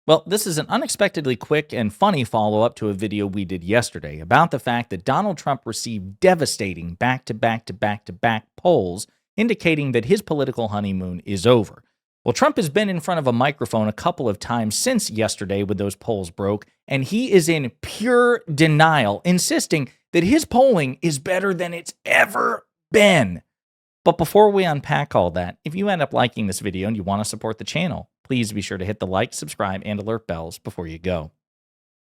Well, this is an unexpectedly quick and funny follow up to a video we did yesterday about the fact that Donald Trump received devastating back to back to back to back polls indicating that his political honeymoon is over. Well, Trump has been in front of a microphone a couple of times since yesterday when those polls broke, and he is in pure denial, insisting that his polling is better than it's ever been. But before we unpack all that, if you end up liking this video and you want to support the channel, please be sure to hit the like, subscribe, and alert bells before you go.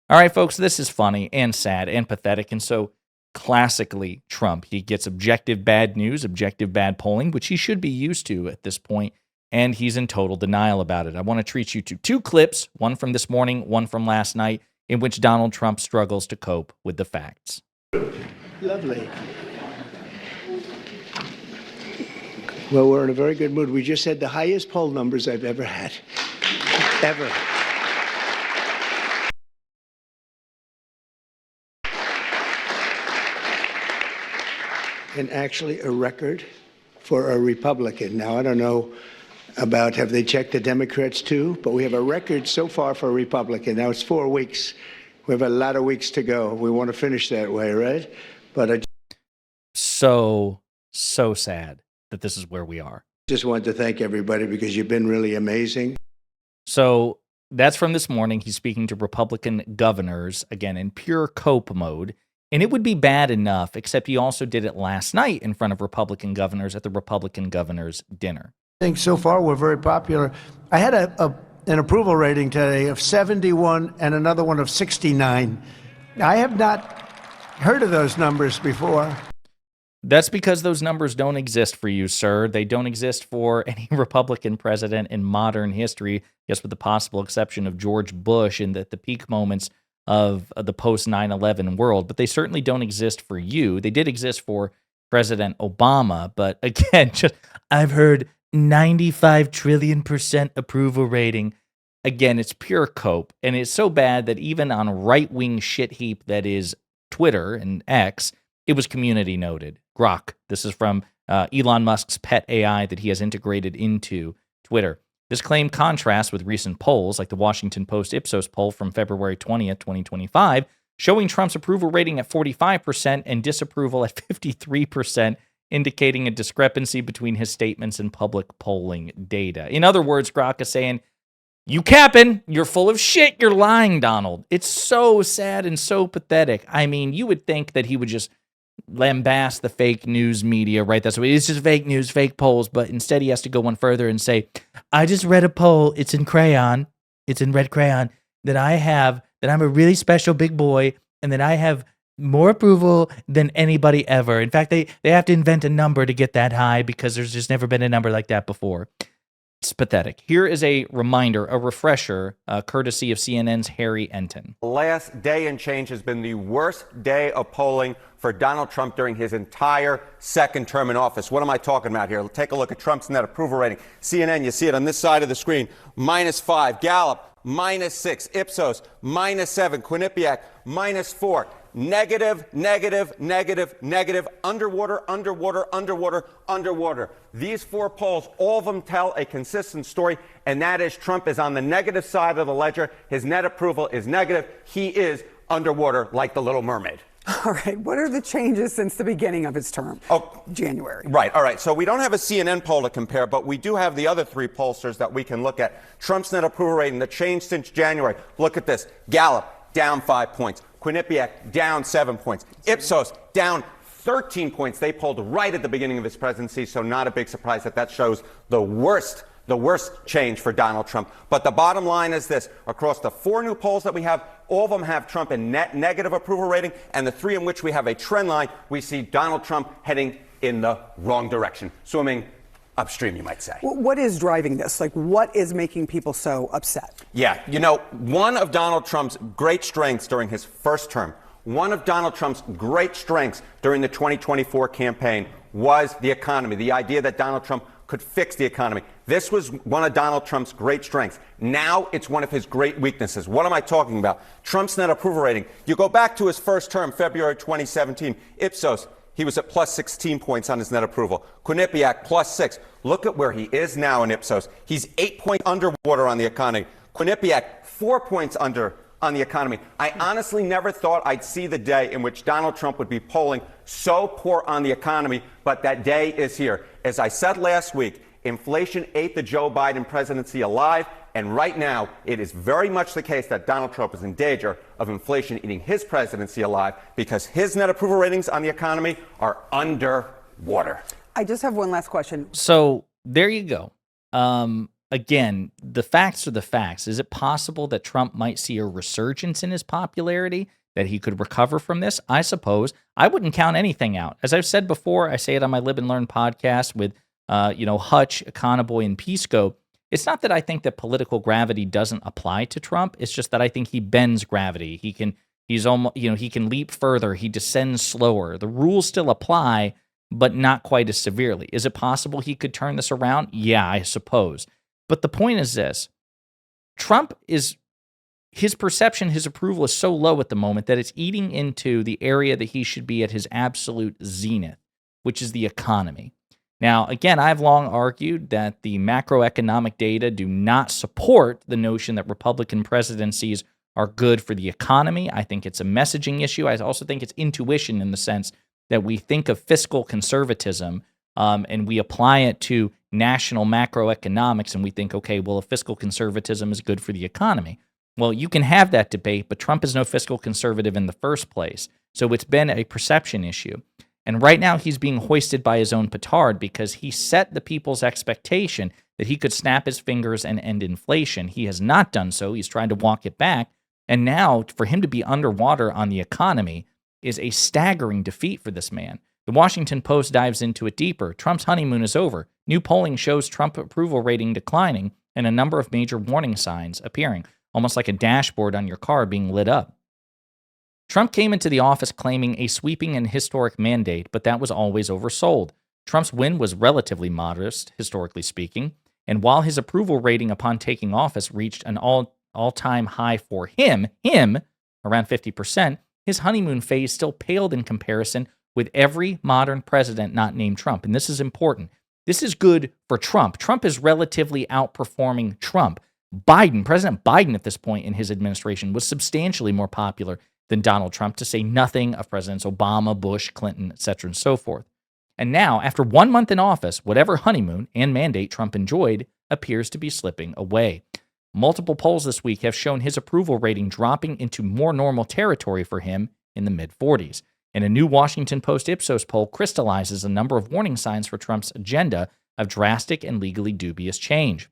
All right, folks, this is funny and sad and pathetic, and so classically Trump. He gets objective bad news, objective bad polling, which he should be used to at this point, and he's in total denial about it. I want to treat you to two clips, one from this morning, one from last night, in which Donald Trump struggles to cope with the facts. Lovely. Well, we're in a very good mood. We just had the highest poll numbers I've ever had. Ever. And actually a record for a Republican. Now, I don't know about, have they checked the Democrats too? But we have a record so far for a Republican. Now it's 4 weeks. We have a lot of weeks to go. We want to finish that way, right? But So sad that this is where we are. Just wanted to thank everybody because you've been really amazing. So that's from this morning. He's speaking to Republican governors, again, in pure cope mode. And it would be bad enough, except he also did it last night in front of Republican governors at the Republican governors' dinner. I think so far we're very popular. I had an approval rating today of 71 and another one of 69. I have not heard of those numbers before. That's because those numbers don't exist for you, sir. They don't exist for any Republican president in modern history, I guess with the possible exception of George Bush in the peak moments of the post 9/11 world. But they certainly don't exist for you. They did exist for President Obama. But again, I've heard 95 trillion% approval rating. Again, it's pure cope. And it's so bad that even on right-wing shit heap that is Twitter and X, it was community noted. Grok. This is from Elon Musk's pet AI that he has integrated into Twitter. This claim contrasts with recent polls like the Washington Post Ipsos poll from February 20th, 2025, showing Trump's approval rating at 45% and disapproval at 53%, indicating a discrepancy between his statements and public polling data. In other words, Grok is saying, you capping, you're full of shit, you're lying, Donald. It's so sad and so pathetic. I mean, you would think that he would just lambast the fake news media, right? That's what it's just fake news, fake polls. But instead, he has to go one further and say, I just read a poll. It's in crayon. It's in red crayon that I'm a really special big boy and that I have more approval than anybody ever. In fact, they have to invent a number to get that high because there's just never been a number like that before. It's pathetic. Here is a reminder, a refresher, courtesy of CNN's Harry Enton. The last day and change has been the worst day of polling for Donald Trump during his entire second term in office. What am I talking about here? Take a look at Trump's net approval rating. CNN, you see it on this side of the screen, -5. Gallup, -6. Ipsos, -7. Quinnipiac, -4. Negative, negative, negative, negative, underwater, underwater, underwater, underwater. These four polls, all of them tell a consistent story, and that is Trump is on the negative side of the ledger. His net approval is negative. He is underwater like the Little Mermaid. All right. What are the changes since the beginning of his term? Oh, January. Right. All right. So we don't have a CNN poll to compare, but we do have the other three pollsters that we can look at. Trump's net approval rating, the change since January. Look at this. Gallup, down 5 points. Quinnipiac, down 7 points. Ipsos, down 13 points. They polled right at the beginning of his presidency, so not a big surprise that shows the worst change for Donald Trump. But the bottom line is this. Across the four new polls that we have, all of them have Trump in net negative approval rating, and the three in which we have a trend line, we see Donald Trump heading in the wrong direction, swimming upstream, you might say. What is driving this? Like, what is making people so upset? Yeah, you know, one of Donald Trump's great strengths during his first term, one of Donald Trump's great strengths during the 2024 campaign was the economy, the idea that Donald Trump could fix the economy. This was one of Donald Trump's great strengths. Now it's one of his great weaknesses. What am I talking about? Trump's net approval rating. You go back to his first term, February 2017, Ipsos, he was at +16 points on his net approval. Quinnipiac, +6. Look at where he is now in Ipsos. He's 8 points underwater on the economy. Quinnipiac, 4 points under on the economy. I honestly never thought I'd see the day in which Donald Trump would be polling so poor on the economy, but that day is here. As I said last week, inflation ate the Joe Biden presidency alive, and right now it is very much the case that Donald Trump is in danger of inflation eating his presidency alive because his net approval ratings on the economy are underwater. I just have one last question. So there you go. Again, the facts are the facts. Is it possible that Trump might see a resurgence in his popularity, that he could recover from this? I suppose. I wouldn't count anything out. As I've said before, I say it on my Live and Learn podcast with, Hutch, Econoboy, and Pisco. It's not that I think that political gravity doesn't apply to Trump. It's just that I think he bends gravity. He can leap further. He descends slower. The rules still apply, but not quite as severely. Is it possible he could turn this around? Yeah, I suppose. But the point is this. His perception, his approval is so low at the moment that it's eating into the area that he should be at his absolute zenith, which is the economy. Now, again, I've long argued that the macroeconomic data do not support the notion that Republican presidencies are good for the economy. I think it's a messaging issue. I also think it's intuition in the sense that we think of fiscal conservatism and we apply it to national macroeconomics, and we think, okay, well, if fiscal conservatism is good for the economy. Well, you can have that debate, but Trump is no fiscal conservative in the first place. So it's been a perception issue. And right now he's being hoisted by his own petard because he set the people's expectation that he could snap his fingers and end inflation. He has not done so. He's trying to walk it back. And now for him to be underwater on the economy is a staggering defeat for this man. The Washington Post dives into it deeper. Trump's honeymoon is over. New polling shows Trump approval rating declining and a number of major warning signs appearing, almost like a dashboard on your car being lit up. Trump came into the office claiming a sweeping and historic mandate, but that was always oversold. Trump's win was relatively modest, historically speaking, and while his approval rating upon taking office reached an all-time high for him, around 50%, his honeymoon phase still paled in comparison with every modern president not named Trump. And this is important. This is good for Trump. Trump is relatively outperforming Trump. President Biden at this point in his administration was substantially more popular than Donald Trump, to say nothing of Presidents Obama, Bush, Clinton, etc., and so forth. And now, after 1 month in office, whatever honeymoon and mandate Trump enjoyed appears to be slipping away. Multiple polls this week have shown his approval rating dropping into more normal territory for him in the mid-40s. And a new Washington Post Ipsos poll crystallizes a number of warning signs for Trump's agenda of drastic and legally dubious change.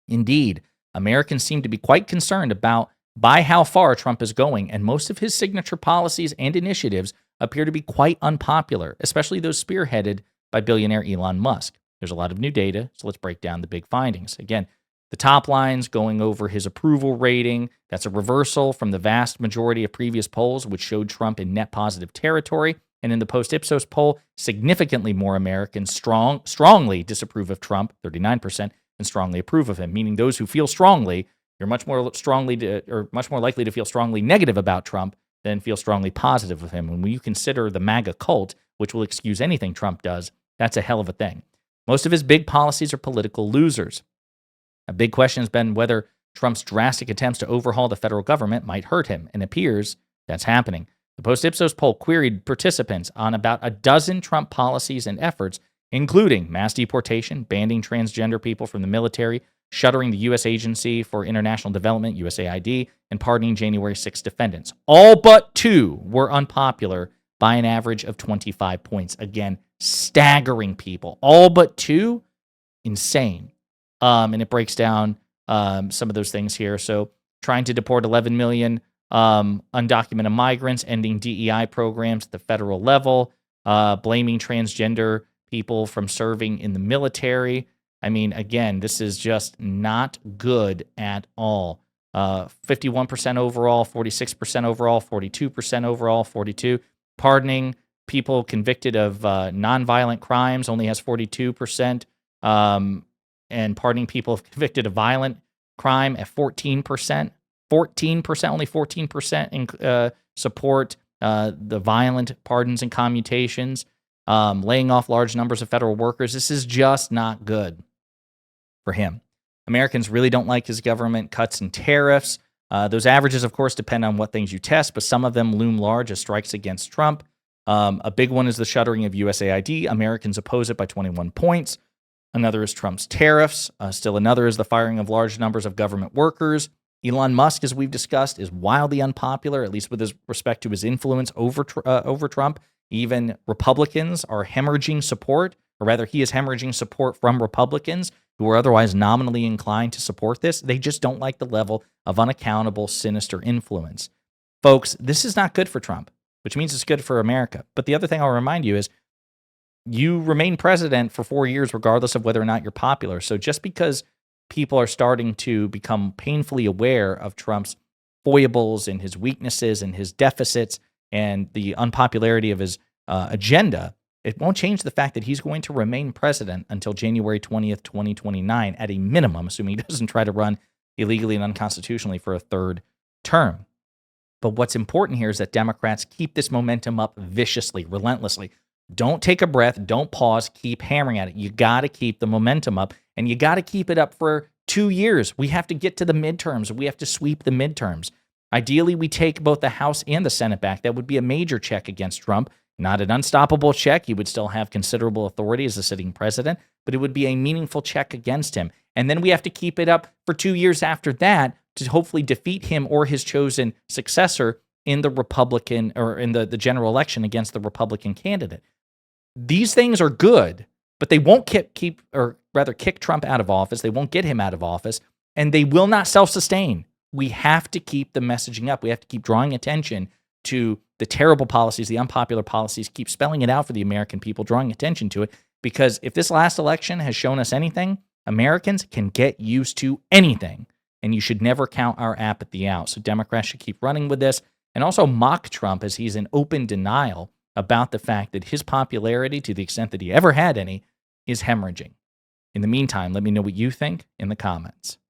Indeed, Americans seem to be quite concerned by how far Trump is going, and most of his signature policies and initiatives appear to be quite unpopular, especially those spearheaded by billionaire Elon Musk. There's a lot of new data, so let's break down the big findings. Again, the top lines going over his approval rating. That's a reversal from the vast majority of previous polls, which showed Trump in net positive territory. And in the Post-Ipsos poll, significantly more Americans strongly disapprove of Trump, 39%, and strongly approve of him, meaning those who feel strongly, you're much more likely to feel strongly negative about Trump than feel strongly positive of him. And when you consider the MAGA cult, which will excuse anything Trump does, that's a hell of a thing. Most of his big policies are political losers. A big question has been whether Trump's drastic attempts to overhaul the federal government might hurt him, and it appears that's happening. The Post-Ipsos poll queried participants on about a dozen Trump policies and efforts, including mass deportation, banning transgender people from the military, shuttering the U.S. Agency for International Development, USAID, and pardoning January 6 defendants. All but 2 were unpopular by an average of 25 points. Again, staggering people. All but 2? Insane. And it breaks down some of those things here. So trying to deport 11 million undocumented migrants, ending DEI programs at the federal level, blaming transgender people from serving in the military. I mean, again, this is just not good at all. 51% overall, 46% overall, 42% overall, 42%. Pardoning people convicted of nonviolent crimes only has 42%. And pardoning people convicted of violent crime at 14%. 14%, only 14% support the violent pardons and commutations, laying off large numbers of federal workers. This is just not good for him. Americans really don't like his government cuts and tariffs. Those averages, of course, depend on what things you test, but some of them loom large as strikes against Trump. A big one is the shuttering of USAID. Americans oppose it by 21 points. Another is Trump's tariffs. Still another is the firing of large numbers of government workers. Elon Musk, as we've discussed, is wildly unpopular, at least with respect to his influence over Trump. Even Republicans are hemorrhaging support, or rather, he is hemorrhaging support from Republicans who are otherwise nominally inclined to support this. They just don't like the level of unaccountable, sinister influence. Folks, this is not good for Trump, which means it's good for America. But the other thing I'll remind you is you remain president for 4 years regardless of whether or not you're popular. So just because people are starting to become painfully aware of Trump's foibles and his weaknesses and his deficits and the unpopularity of his agenda, it won't change the fact that he's going to remain president until January 20th, 2029 at a minimum, assuming he doesn't try to run illegally and unconstitutionally for a third term. But what's important here is that Democrats keep this momentum up viciously, relentlessly. Don't take a breath. Don't pause. Keep hammering at it. You got to keep the momentum up, and you got to keep it up for 2 years. We have to get to the midterms. We have to sweep the midterms. Ideally, we take both the House and the Senate back. That would be a major check against Trump. Not an unstoppable check. He would still have considerable authority as a sitting president, but it would be a meaningful check against him. And then we have to keep it up for 2 years after that to hopefully defeat him or his chosen successor in the Republican or in the general election against the Republican candidate. These things are good, but they won't kick Trump out of office. They won't get him out of office, and they will not self-sustain. We have to keep the messaging up. We have to keep drawing attention to the terrible policies, the unpopular policies, keep spelling it out for the American people, drawing attention to it, because if this last election has shown us anything, Americans can get used to anything, and you should never count our apathy out. So Democrats should keep running with this and also mock Trump as he's in open denial about the fact that his popularity, to the extent that he ever had any, is hemorrhaging. In the meantime, let me know what you think in the comments.